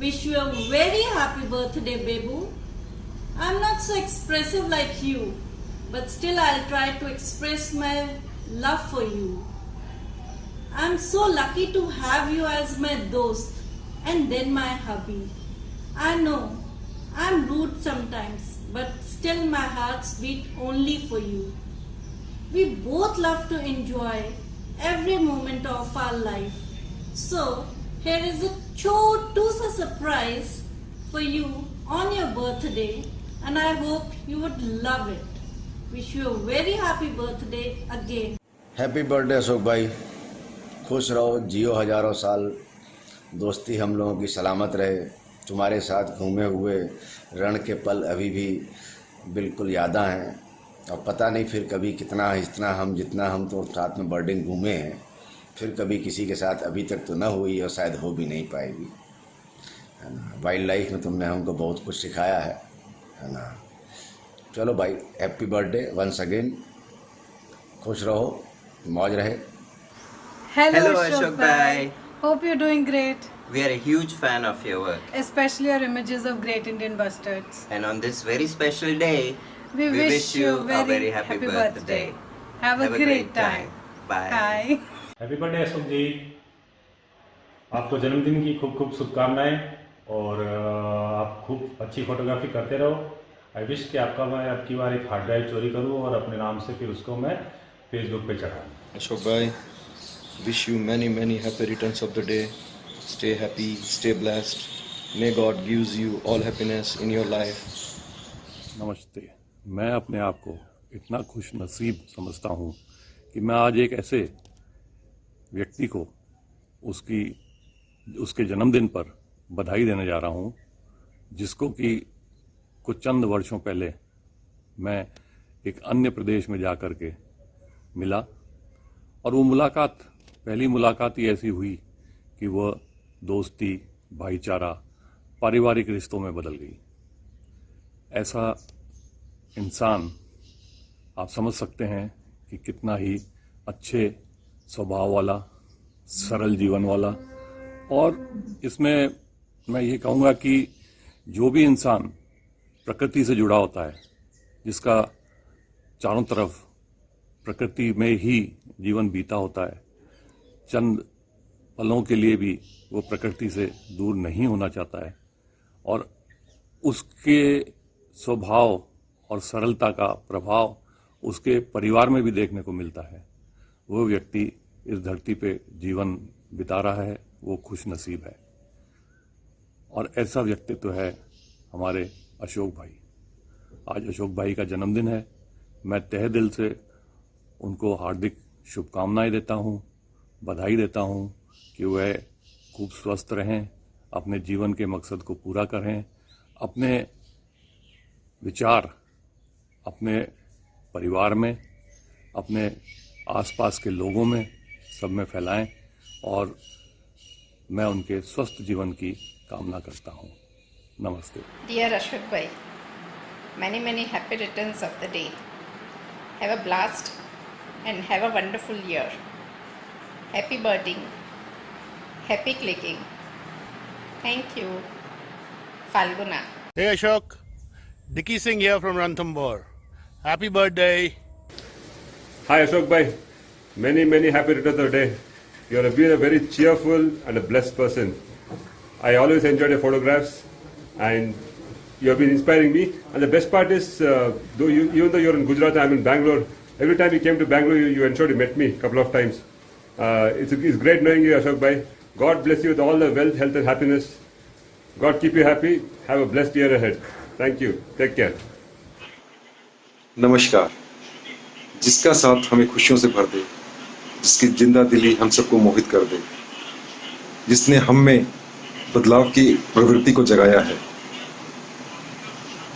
Wish you a very happy birthday, Bebu. I'm not so expressive like you, but still I'll try to express my love for you. I'm so lucky to have you as my dost and then my hubby. I know I'm rude sometimes, but still my heart's beat only for you. We both love to enjoy every moment of our life. So here is a chotusa surprise for you on your birthday, and I hope you would love it. Wish you a very happy birthday again. Happy birthday Ashok भाई, खुश रहो, जियो हजारों साल, दोस्ती हम लोगों की सलामत रहे। तुम्हारे साथ घूमे हुए रण के पल अभी भी बिल्कुल यादा हैं, और पता नहीं फिर कभी जितना हम तो साथ में बर्डिंग घूमे हैं, फिर कभी किसी के साथ अभी तक तो ना हुई और शायद हो भी नहीं पाएगी, है ना। वाइल्ड लाइफ में तुमने हमको बहुत कुछ सिखाया है ना। चलो भाई, हैप्पी बर्थडे वंस अगेन, खुश रहो, मौज रहे। Hello Ashok bhai. Hope you're doing great. We are a huge fan of your work. Especially your images of great Indian bustards. And on this very special day, We wish you a very happy birthday. Have a great time. Bye. Bye. Happy birthday Ashok ji, आपको जन्मदिन की खूब खूब शुभकामनाएं, और आप खूब अच्छी फोटोग्राफी करते रहो। आई विश कि मैं आपकी बार एक हार्ड ड्राइव चोरी करूं और अपने नाम से फिर उसको मैं फेसबुक पे चढ़ाऊं। अशोक भाई, wish you many happy returns of the day. Stay happy, stay blessed. May God gives you all happiness in your life. नमस्ते। मैं अपने आप को इतना खुश नसीब समझता हूँ कि मैं आज एक ऐसे व्यक्ति को उसके जन्मदिन पर बधाई देने जा रहा हूँ, जिसको कि कुछ चंद वर्षों पहले मैं एक अन्य प्रदेश में जा कर के मिला, और वो पहली मुलाकात ही ऐसी हुई कि वह दोस्ती, भाईचारा, पारिवारिक रिश्तों में बदल गई। ऐसा इंसान आप समझ सकते हैं कि कितना ही अच्छे स्वभाव वाला, सरल जीवन वाला। और इसमें मैं ये कहूँगा कि जो भी इंसान प्रकृति से जुड़ा होता है, जिसका चारों तरफ प्रकृति में ही जीवन बीता होता है, चंद पलों के लिए भी वो प्रकृति से दूर नहीं होना चाहता है, और उसके स्वभाव और सरलता का प्रभाव उसके परिवार में भी देखने को मिलता है। वो व्यक्ति इस धरती पे जीवन बिता रहा है, वो खुश नसीब है। और ऐसा व्यक्तित्व है हमारे अशोक भाई। आज अशोक भाई का जन्मदिन है। मैं तहे दिल से उनको हार्दिक शुभकामनाएं देता हूँ, बधाई देता हूँ कि वह खूब स्वस्थ रहें, अपने जीवन के मकसद को पूरा करें, अपने विचार अपने परिवार में, अपने आसपास के लोगों में, सब में फैलाएं, और मैं उनके स्वस्थ जीवन की कामना करता हूँ। नमस्ते। Dear Ashok bhai, many happy returns of the day. Have a blast and have a wonderful year. Happy birding, happy clicking. Thank you. Falguna. Hey Ashok, Dicky Singh here from Ranthambore. Happy birthday. Hi Ashok bhai, many happy returns of the day. You have been a very cheerful and a blessed person. I always enjoyed your photographs, and you have been inspiring me. And the best part is, even though you're in Gujarat, I'm in Bangalore. Every time you came to Bangalore, you ensured you met me a couple of times. It's great knowing you, Ashok bhai. God bless you with all the wealth, health and happiness. God keep you happy. Have a blessed year ahead. Thank you. Take care. नमस्कार। जिसका साथ हमें खुशियों से भर दे, जिसकी जिंदा दिली हम सबको मोहित कर दे, जिसने हम में बदलाव की प्रवृत्ति को जगाया है,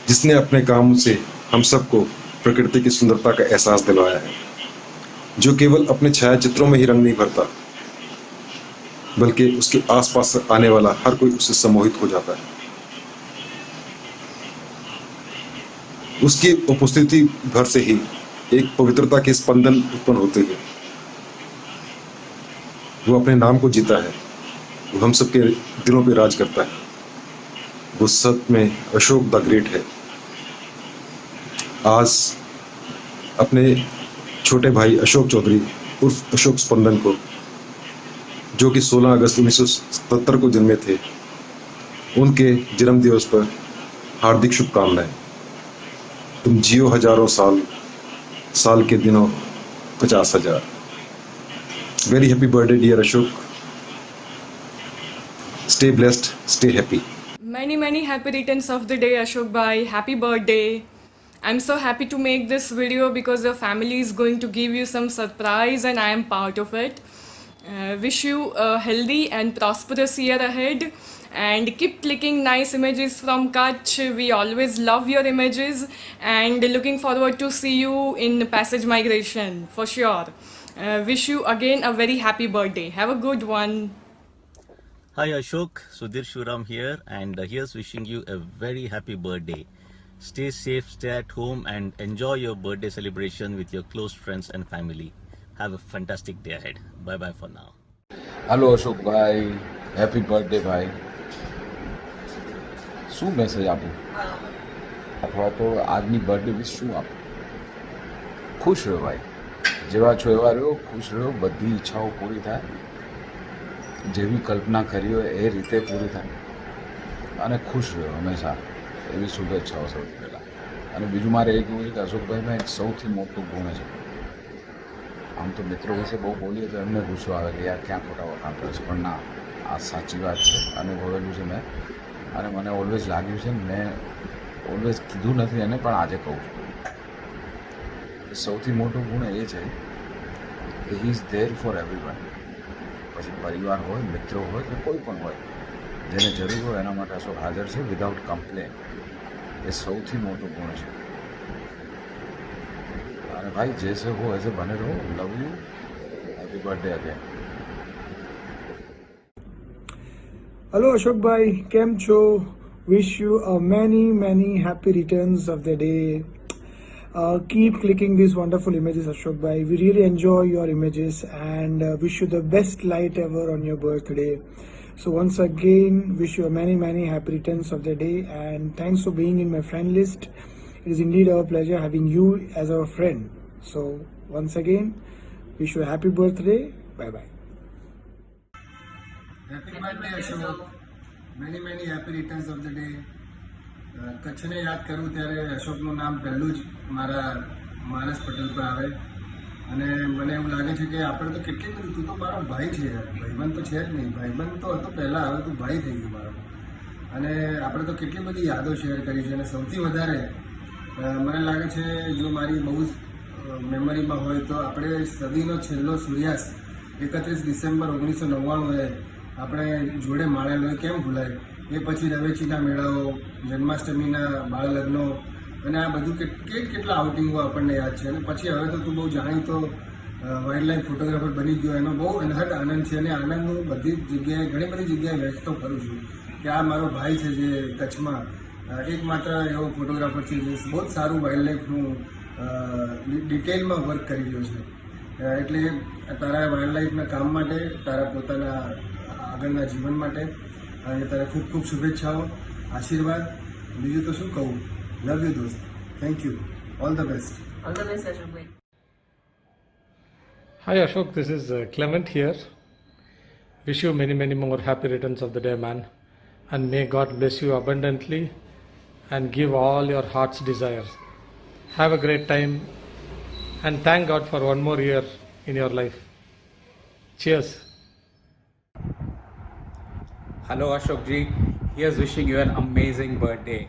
जिसने अपने काम से हम सबको प्रकृति की सुंदरता का एहसास दिलवाया है, जो केवल अपने छायाचित्रों में ही रंग नहीं भरता, बल्कि उसके आसपास आने वाला हर कोई उससे सम्मोहित हो जाता है। उसकी उपस्थिति भर से ही एक पवित्रता के स्पंदन उत्पन्न होते हैं। वो अपने नाम को जीता है, वो हम सबके दिलों पे राज करता है। वुसअत में अशोक द ग्रेट है। आज अपने छोटे भाई अशोक चौधरी उर्फ अशोक स्पंदन को, जो कि 16 अगस्त 1977 को जन्मे थे, उनके जन्म दिवस पर हार्दिक शुभकामनाएं। तुम जियो हजारों साल, साल के दिनों 50,000। Very happy birthday dear Ashok. Stay blessed, stay happy. Many happy returns of the day, Ashok bhai. Happy birthday. I'm so happy to make this video because your family is going to give you some surprise and I am part of it. Wish you a healthy and prosperous year ahead and keep clicking nice images from Kutch. We always love your images and looking forward to see you in Passage Migration for sure. Wish you again a very happy birthday. Have a good one. Hi Ashok, Sudhir Shuram here, and here's wishing you a very happy birthday. Stay safe, stay at home and enjoy your birthday celebration with your close friends and family. Have a fantastic day ahead. Bye bye for now. Hello Ashok भाई, happy birthday भाई। શું message આપું અથવા તો આજની birthday wish શું આપું? ખુશ રહ્યો ભાઈ, જેવા છો એવા રહ્યો, ખુશ રહ્યો, બધી ઈચ્છાઓ પૂરી થાય, જેવી કલ્પના કરી હોય એ રીતે પૂરી થાય અને ખુશ રહ્યો હંમેશા, એવી શુભેચ્છાઓ સૌથી પહેલાં. અને બીજું મારે એ કહેવું છે કે અશોકભાઈમાં એક સૌથી મોટું ગુણ છે. આમ તો મિત્રો વિશે બહુ બોલીએ તો એમને ગુસ્સો આવે કે યાર ક્યાં ખોટા વખાણ કરે છે, પણ ના, આ સાચી વાત છે, અનુભવેલું છે મેં, અને મને ઓલવેઝ લાગ્યું છે, મેં ઓલવેઝ કીધું નથી એને, પણ આજે કહું છું. સૌથી મોટો ગુણ એ છે કે he is there four everyone. પછી પરિવાર હોય, મિત્રો હોય કે કોઈ પણ હોય, જેને જરૂર હોય એના માટે અશોક હાજર છે વિધાઉટ કમ્પ્લેન. એ સૌથી મોટો ગુણ છે. અને ભાઈ જે છે હો એસે બને રહો. Love you. Happy birthday again. Hello Ashok bhai, કેમ છો? Wish you a many happy returns of the day. Keep clicking these wonderful images, Ashok bhai. We really enjoy your images and wish you the best light ever on your birthday. So once again, wish you a many happy returns of the day and thanks for being in my friend list. It is indeed our pleasure having you as our friend. So once again, wish you a happy birthday. Bye bye. Happy birthday Ashok. Many happy returns of the day. કચ્છને યાદ કરું ત્યારે અશોકનું નામ પહેલું જ મારા માનસ પટેલ પર આવે અને મને એવું લાગે છે કે આપણે તો કેટલી બધી, તું તો મારો ભાઈ છે યાર, ભાઈબંધ તો છે જ નહીં, ભાઈબંધ તો હતો પહેલાં, હવે તું ભાઈ થઈ ગયો મારો. અને આપણે તો કેટલી બધી યાદો શેર કરી છે અને સૌથી વધારે મને લાગે છે જો મારી બહુ જ મેમરીમાં હોય તો આપણે સદીનો છેલ્લો સૂર્યાસ્ત 31 ડિસેમ્બર 1999 આપણે જોડે માણેલો, એ કેમ ભૂલાય. એ પછી રવેચીના મેળાઓ, જન્માષ્ટમીના બાળ લગ્નો અને આ બધું કેટલા આઉટિંગો આપણને યાદ છે. અને પછી હવે તો તું બહુ જાણીતો વાઇલ્ડ લાઈફ ફોટોગ્રાફર બની ગયો, એનો બહુ અનહદ આનંદ છે. અને આનંદ હું બધી જગ્યાએ, ઘણી બધી જગ્યાએ વ્યક્ત કરું છું કે આ મારો ભાઈ છે જે કચ્છમાં એકમાત્ર એવો ફોટોગ્રાફર છે જે બહુ જ સારું વાઇલ્ડ લાઈફનું ડિટેલમાં વર્ક કરી રહ્યો છે. એટલે તારા વાઇલ્ડ લાઈફના કામ માટે, તારા પોતાના આગળના જીવન માટે અને તારે ખૂબ શુભેચ્છાઓ, આશીર્વાદ. બીજું તો શું કહું, લવ યુ દોસ્ત. Thank you. All the best. All the best, Ashok bhai. Hi Ashok, this is Clement here. Wish you many more happy returns of the day, man. And may God bless you abundantly and give all your heart's desires. Have a great time and thank God for one more year in your life. Cheers. Hello Ashok ji, here's wishing you an amazing birthday.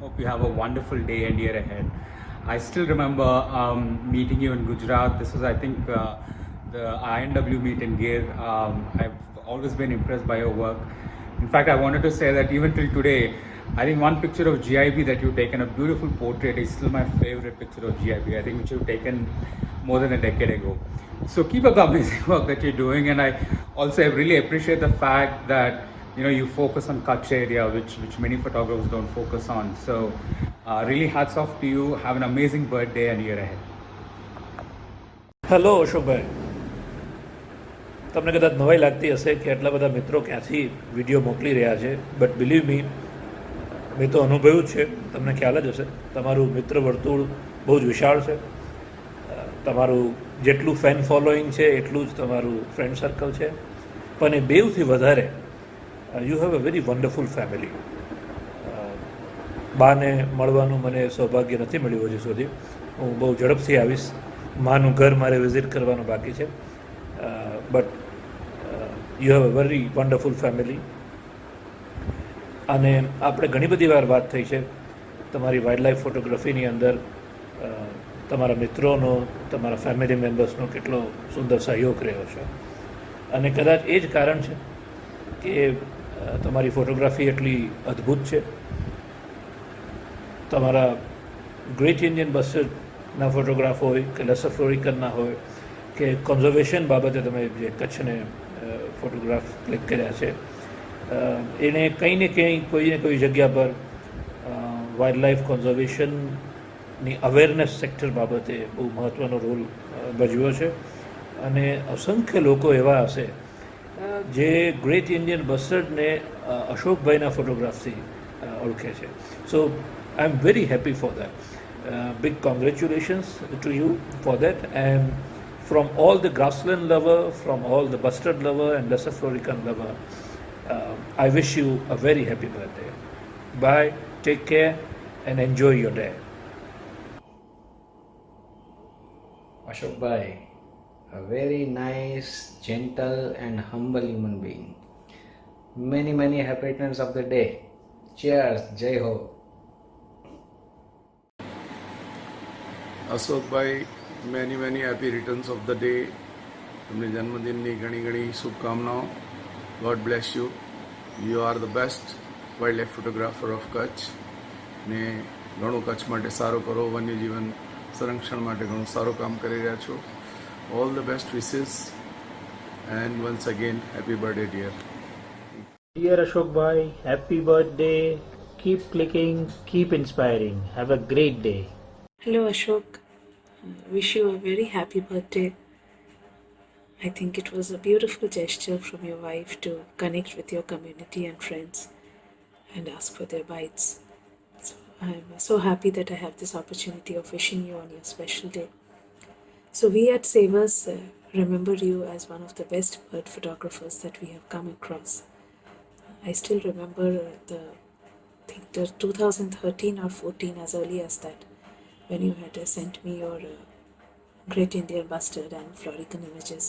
Hope you have a wonderful day and year ahead. I still remember meeting you in Gujarat. This was, I think, the INW meet in Gir. I've always been impressed by your work. In fact, I wanted to say that even till today, I think one picture of GIB that you've taken, a beautiful portrait, is still my favorite picture of GIB. I think which you've taken more than a decade ago. So keep up the amazing work that you're doing, and I also really appreciate the fact that you focus on Kutch area, which many photographers don't focus on. So really hats off to you. Have an amazing birthday and year ahead. Hello Ashokbhai, તમને કદાચ નવાઈ લાગતી હશે કે આટલા બધા મિત્રો ક્યાંથી વિડીયો મોકલી રહ્યા છે, બટ બિલીવ મી, મેં તો અનુભવ્યું જ છે, તમને ખ્યાલ જ હશે. તમારું મિત્ર વર્તુળ બહુ જ વિશાળ છે. તમારું જેટલું ફેન ફોલોઈંગ છે એટલું જ તમારું ફ્રેન્ડ સર્કલ છે. પણ એ બેવથી વધારે you have a very wonderful family. બાને મળવાનું મને સૌભાગ્ય નથી મળ્યું હજી સુધી. હું બહુ ઝડપથી આવીશ. માનું ઘર મારે વિઝિટ કરવાનું બાકી છે. But you have a very wonderful family. અને આપણે ઘણી બધી વાર વાત થઈ છે તમારી વાઇલ્ડ લાઈફ ફોટોગ્રાફીની અંદર તમારા મિત્રોનો, તમારા ફેમિલી મેમ્બર્સનો કેટલો સુંદર સહયોગ રહ્યો છે. અને કદાચ એ જ કારણ છે કે તમારી ફોટોગ્રાફી એટલી અદ્ભુત છે. તમારા ગ્રેટ ઇન્ડિયન બસ્ટર્ડના ફોટોગ્રાફ હોય કે લેસર ફ્લોરિકનના હોય કે કન્ઝર્વેશન બાબતે તમે જે કચ્છને ફોટોગ્રાફ ક્લિક કર્યા છે, એણે કંઈ ને કંઈ કોઈને કોઈ જગ્યા પર વાઇલ્ડ લાઈફ કન્ઝર્વેશનની અવેરનેસ સેક્ટર બાબતે બહુ મહત્ત્વનો રોલ ભજવ્યો છે. અને અસંખ્ય લોકો એવા હશે જે ગ્રેટ ઇન્ડિયન બસ્ટર્ડને અશોકભાઈના ફોટોગ્રાફથી ઓળખે છે. So I am very happy for that. Big congratulations to you for that. And from all the grassland lover, from all the bustard lover and lesser florican lover, I wish you a very happy birthday. Bye, take care and enjoy your day. Ashok Bhai, a very nice, gentle and humble human being. Many happy returns of the day. Cheers, Jai Ho. Ashokbhai, many happy returns of the day. તમને જન્મદિનની ઘણી શુભકામનાઓ. God bless you. You are the best wild life photographer of Kutch. ને ઘણું કચ્છ માટે સારું કરો, વન્યજીવન સંરક્ષણ માટે ઘણું સારું કામ કરી રહ્યા છો. All the best wishes and once again happy birthday dear. Dear Ashok Bhai, happy birthday. Keep clicking, keep inspiring. Have a great day. Hello Ashok. Wish you a very happy birthday. I think it was a beautiful gesture from your wife to connect with your community and friends and ask for their bites. So I'm so happy that I have this opportunity of wishing you on your special day. So we at Savers remember you as one of the best bird photographers that we have come across. I still remember the 2013 or 14, as early as that, when you had sent me your Great Indian Bustard and Florican images.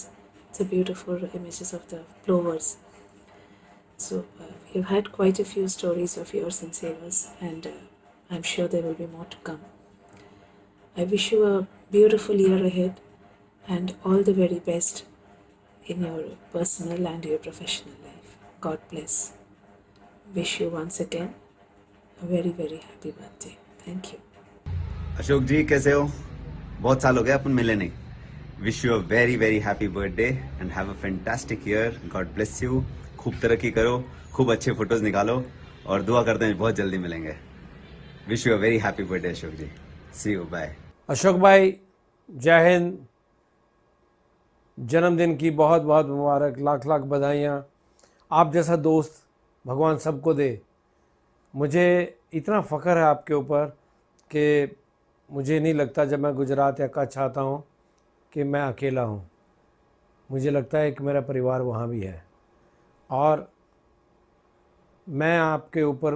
It's a beautiful images of the plovers. So we've had quite a few stories of yours in Savers, and I'm sure there will be more to come. I wish you a beautiful year ahead and all the very best in your personal and your professional life. God bless. Wish you once again a very happy birthday. Thank you. Ashok ji कैसे हो? बहुत साल हो गए अपन मिले नहीं. Wish you a very happy birthday and have a fantastic year. God bless you. खूब तरक्की करो, खूब अच्छे फोटोज निकालो और दुआ करते हैं बहुत जल्दी मिलेंगे. Wish you a very happy birthday Ashok ji. See you. Bye. Ashok भाई, जय हिंद. जन्मदिन की बहुत मुबारक. लाख बधाइयाँ. आप जैसा दोस्त भगवान सबको दे. मुझे इतना फ़ख्र है आपके ऊपर कि मुझे नहीं लगता जब मैं गुजरात या कच्छ आता हूँ कि मैं अकेला हूँ. मुझे लगता है कि मेरा परिवार वहाँ भी है. और मैं आपके ऊपर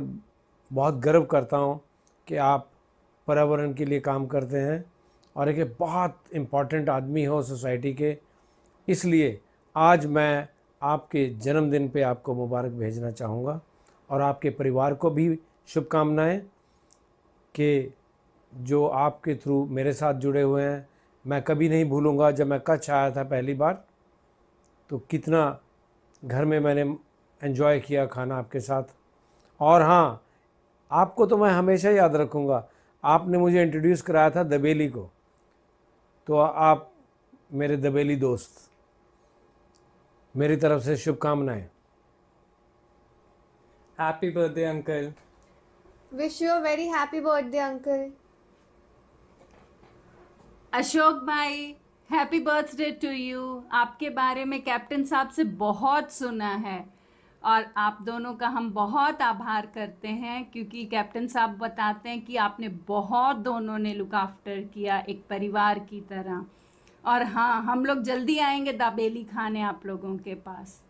बहुत गर्व करता हूँ कि आप पर्यावरण के लिए काम करते हैं और एक बहुत इम्पॉर्टेंट आदमी हो सोसाइटी के. इसलिए आज मैं आपके जन्मदिन पे आपको मुबारक भेजना चाहूँगा और आपके परिवार को भी शुभकामनाएं कि जो आपके थ्रू मेरे साथ जुड़े हुए हैं. मैं कभी नहीं भूलूँगा जब मैं कच्छ आया था पहली बार, तो कितना घर में मैंने एंजॉय किया खाना आपके साथ. और हाँ, आपको तो मैं हमेशा याद रखूँगा. आपने मुझे इंट्रोड्यूस कराया था दबेली को, तो आप मेरे दबेली दोस्त. मेरी तरफ से शुभकामनाएं. Happy birthday, uncle. Wish you a very happy birthday, uncle. Ashok भाई, हैप्पी बर्थडे टू यू. आपके बारे में कैप्टन साहब से बहुत सुना है. और आप दोनों का हम बहुत आभार करते हैं, क्योंकि कैप्टन साहब बताते हैं कि आपने बहुत दोनों ने लुक आफ्टर किया एक परिवार की तरह। और हाँ, हम लोग जल्दी आएंगे दाबेली खाने आप लोगों के पास।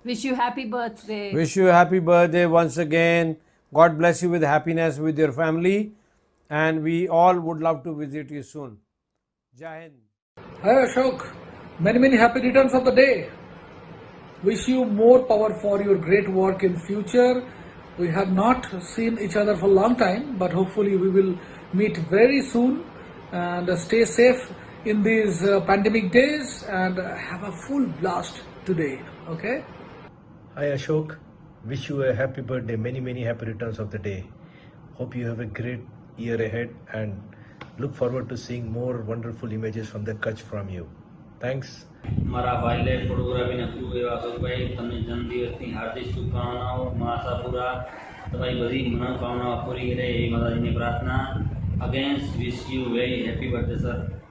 Wish you happy birthday. Wish you a happy birthday once again. God bless you with happiness with your family, and we all would love to visit you soon. Jai Hind. Hi Ashok, many happy returns of the day. Wish you more power for your great work in future. We have not seen each other for a long time, but hopefully we will meet very soon. And stay safe in these pandemic days and have a full blast today. Okay? Hi Ashok, wish you a happy birthday, many happy returns of the day. Hope you have a great year ahead and look forward to seeing more wonderful images from the Kutch from you. Thanks. મારા wild ફોટોગ્રાફીના crew એવા અશોકભાઈ, તમને જન્મદિવસની હાર્દિક શુભકામનાઓ। મા આશાપુરા તમારી બધી મનોકામનાઓ પૂરી કરે એવી માતાજીની પ્રાર્થના। Against wish you very happy birthday sir.